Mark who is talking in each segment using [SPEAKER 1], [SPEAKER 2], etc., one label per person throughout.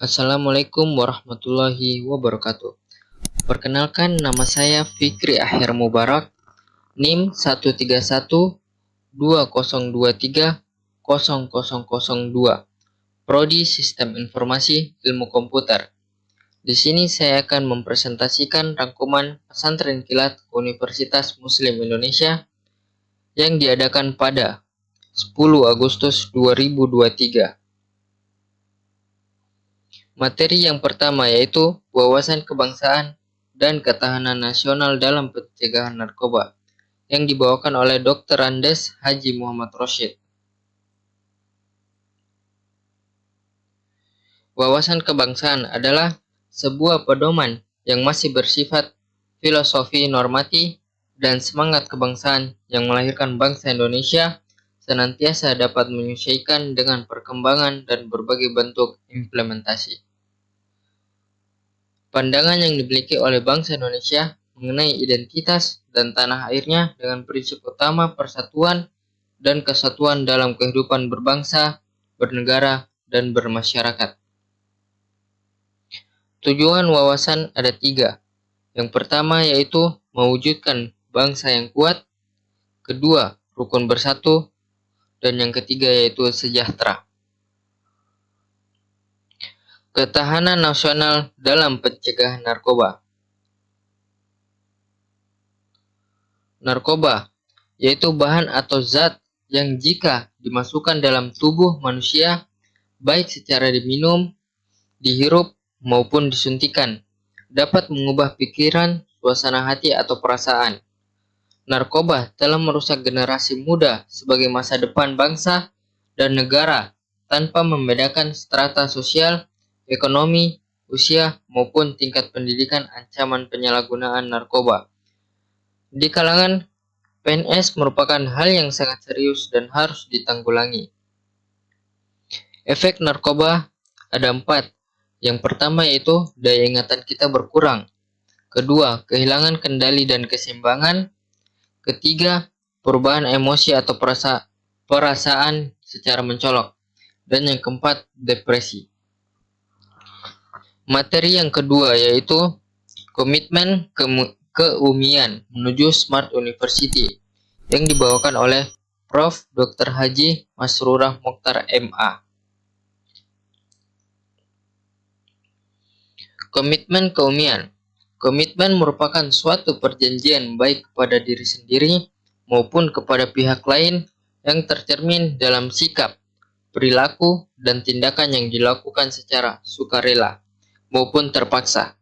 [SPEAKER 1] Assalamualaikum warahmatullahi wabarakatuh. Perkenalkan, nama saya Fikri Akhir Mubarak, NIM 13120230002, Prodi Sistem Informasi Ilmu Komputer. Di sini saya akan mempresentasikan rangkuman Pesantren Kilat Universitas Muslim Indonesia yang diadakan pada 10 Agustus 2023. Materi yang pertama yaitu wawasan kebangsaan dan ketahanan nasional dalam pencegahan narkoba yang dibawakan oleh Dr. Andes Haji Muhammad Rosyid. Wawasan kebangsaan adalah sebuah pedoman yang masih bersifat filosofi normatif dan semangat kebangsaan yang melahirkan bangsa Indonesia senantiasa dapat menyesuaikan dengan perkembangan dan berbagai bentuk implementasi. Pandangan yang dimiliki oleh bangsa Indonesia mengenai identitas dan tanah airnya dengan prinsip utama persatuan dan kesatuan dalam kehidupan berbangsa, bernegara, dan bermasyarakat. Tujuan wawasan ada 3. Yang pertama yaitu mewujudkan bangsa yang kuat, kedua rukun bersatu, dan yang ketiga yaitu sejahtera. Ketahanan nasional dalam pencegahan narkoba. Narkoba yaitu bahan atau zat yang jika dimasukkan dalam tubuh manusia, baik secara diminum, dihirup, maupun disuntikan, dapat mengubah pikiran, suasana hati, atau perasaan. Narkoba telah merusak generasi muda sebagai masa depan bangsa dan negara tanpa membedakan strata sosial, ekonomi, usia, maupun tingkat pendidikan. Ancaman penyalahgunaan narkoba di kalangan PNS merupakan hal yang sangat serius dan harus ditanggulangi. Efek narkoba ada 4. Yang pertama yaitu daya ingatan kita berkurang. Kedua, kehilangan kendali dan keseimbangan. Ketiga, perubahan emosi atau perasaan secara mencolok. Dan yang keempat, depresi. Materi yang kedua yaitu komitmen keumian menuju Smart University yang dibawakan oleh Prof. Dr. Haji Masrurah Mokhtar MA. Komitmen keumian. Komitmen merupakan suatu perjanjian baik kepada diri sendiri maupun kepada pihak lain yang tercermin dalam sikap, perilaku, dan tindakan yang dilakukan secara sukarela maupun terpaksa.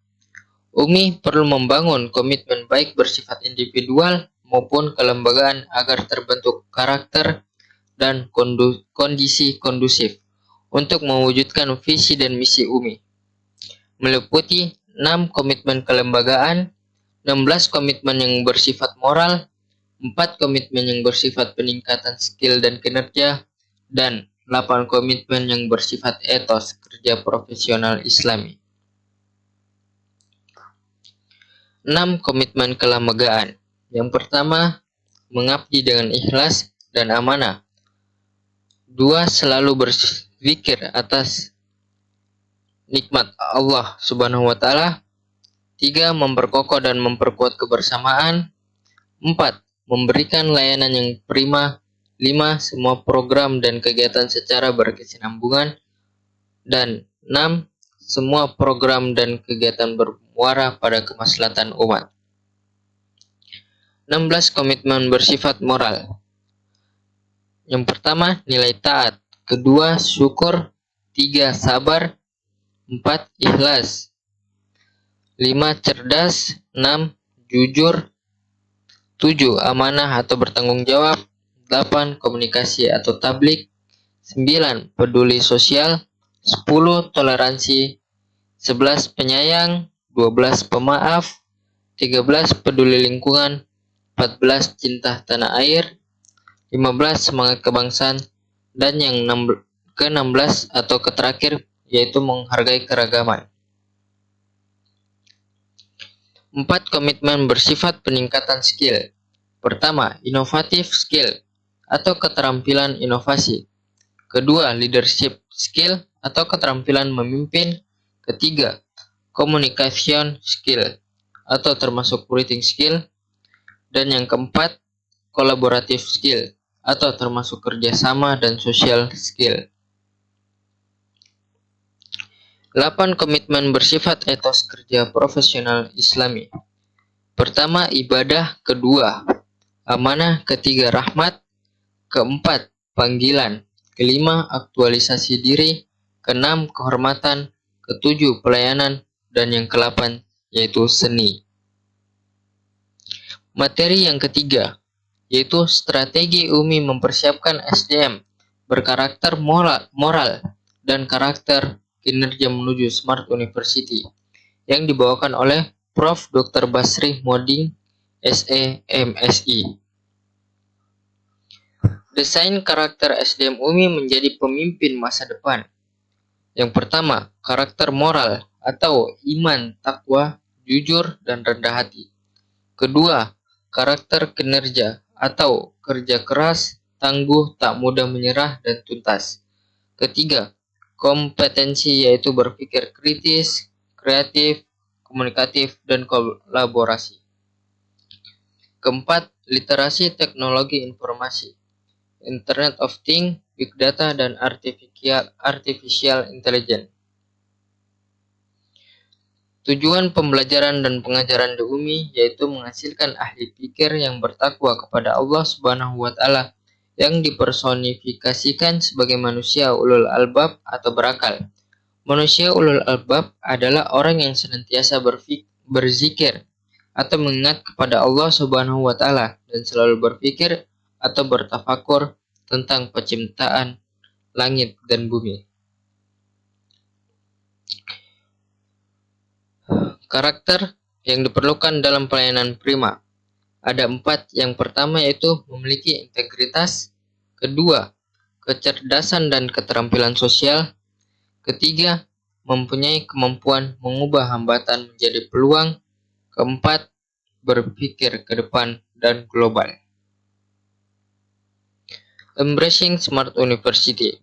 [SPEAKER 1] UMI perlu membangun komitmen baik bersifat individual maupun kelembagaan agar terbentuk karakter dan kondisi kondusif untuk mewujudkan visi dan misi UMI. Meliputi 6 komitmen kelembagaan, 16 komitmen yang bersifat moral, 4 komitmen yang bersifat peningkatan skill dan kinerja, dan 8 komitmen yang bersifat etos kerja profesional Islami. 6 komitmen kelembagaan. Yang pertama, mengabdi dengan ikhlas dan amanah. 2. Selalu berzikir atas nikmat Allah Subhanahu wa Ta'ala. 3. Memperkokoh dan memperkuat kebersamaan. 4. Memberikan layanan yang prima. 5. Semua program dan kegiatan secara berkesinambungan. Dan 6. Semua program dan kegiatan bermuara pada kemaslahatan umat. 16 komitmen bersifat moral. Yang pertama, nilai taat. Kedua, syukur. 3. Sabar. 4. Ikhlas. 5. Cerdas. 6. Jujur. 7. Amanah atau bertanggung jawab. 8. Komunikasi atau tablik. 9. Peduli sosial. 10. Toleransi. 11. Penyayang. 12. Pemaaf. 13. Peduli lingkungan. 14. Cinta tanah air. 15. Semangat kebangsaan. Dan yang ke-16 atau terakhir yaitu menghargai keragaman. 4 komitmen bersifat peningkatan skill. Pertama, inovatif skill atau keterampilan inovasi. Kedua, leadership skill atau keterampilan memimpin Ketiga, communication skill atau termasuk writing skill. Dan yang keempat, collaborative skill atau termasuk kerjasama dan social skill. 8 komitmen bersifat etos kerja profesional Islami. Pertama, ibadah. Kedua, amanah. Ketiga, rahmat. Keempat, panggilan. Kelima, aktualisasi diri. Keenam, kehormatan. Ketujuh, pelayanan. Dan yang ke-8 yaitu seni. Materi yang ketiga yaitu strategi UMI mempersiapkan SDM berkarakter moral dan karakter kinerja menuju Smart University yang dibawakan oleh Prof. Dr. Basri Moding, SE, MSI. Desain karakter SDM UMI menjadi pemimpin masa depan. Yang pertama, karakter moral atau iman, takwa, jujur, dan rendah hati. Kedua, karakter kinerja atau kerja keras, tangguh, tak mudah menyerah, dan tuntas. Ketiga, kompetensi yaitu berpikir kritis, kreatif, komunikatif, dan kolaborasi. Keempat, literasi teknologi informasi, Internet of Things, Big Data, dan Artificial Intelligence. Tujuan pembelajaran dan pengajaran di UMI yaitu menghasilkan ahli pikir yang bertakwa kepada Allah Subhanahu wa Ta'ala yang dipersonifikasikan sebagai manusia ulul albab atau berakal. Manusia ulul albab adalah orang yang senantiasa berzikir atau mengingat kepada Allah Subhanahu wa Ta'ala dan selalu berpikir atau bertafakur tentang penciptaan langit dan bumi. Karakter yang diperlukan dalam pelayanan prima. Ada 4. Yang pertama yaitu memiliki integritas. Kedua, kecerdasan dan keterampilan sosial. Ketiga, mempunyai kemampuan mengubah hambatan menjadi peluang. Keempat, berpikir ke depan dan global. Embracing Smart University.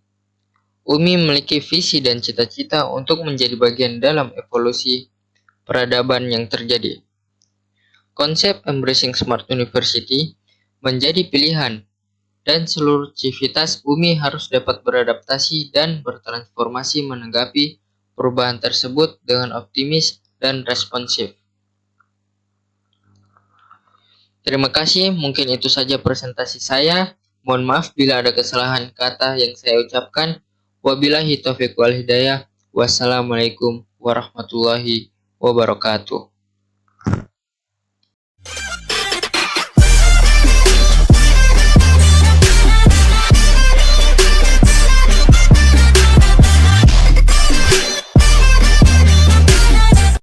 [SPEAKER 1] UMI memiliki visi dan cita-cita untuk menjadi bagian dalam evolusi peradaban yang terjadi. Konsep Embracing Smart University menjadi pilihan dan seluruh civitas UMI harus dapat beradaptasi dan bertransformasi menanggapi perubahan tersebut dengan optimis dan responsif. Terima kasih, mungkin itu saja presentasi saya. Mohon maaf bila ada kesalahan kata yang saya ucapkan. Wabillahi taufiq wal hidayah. Wassalamualaikum warahmatullahi wabarakatuh.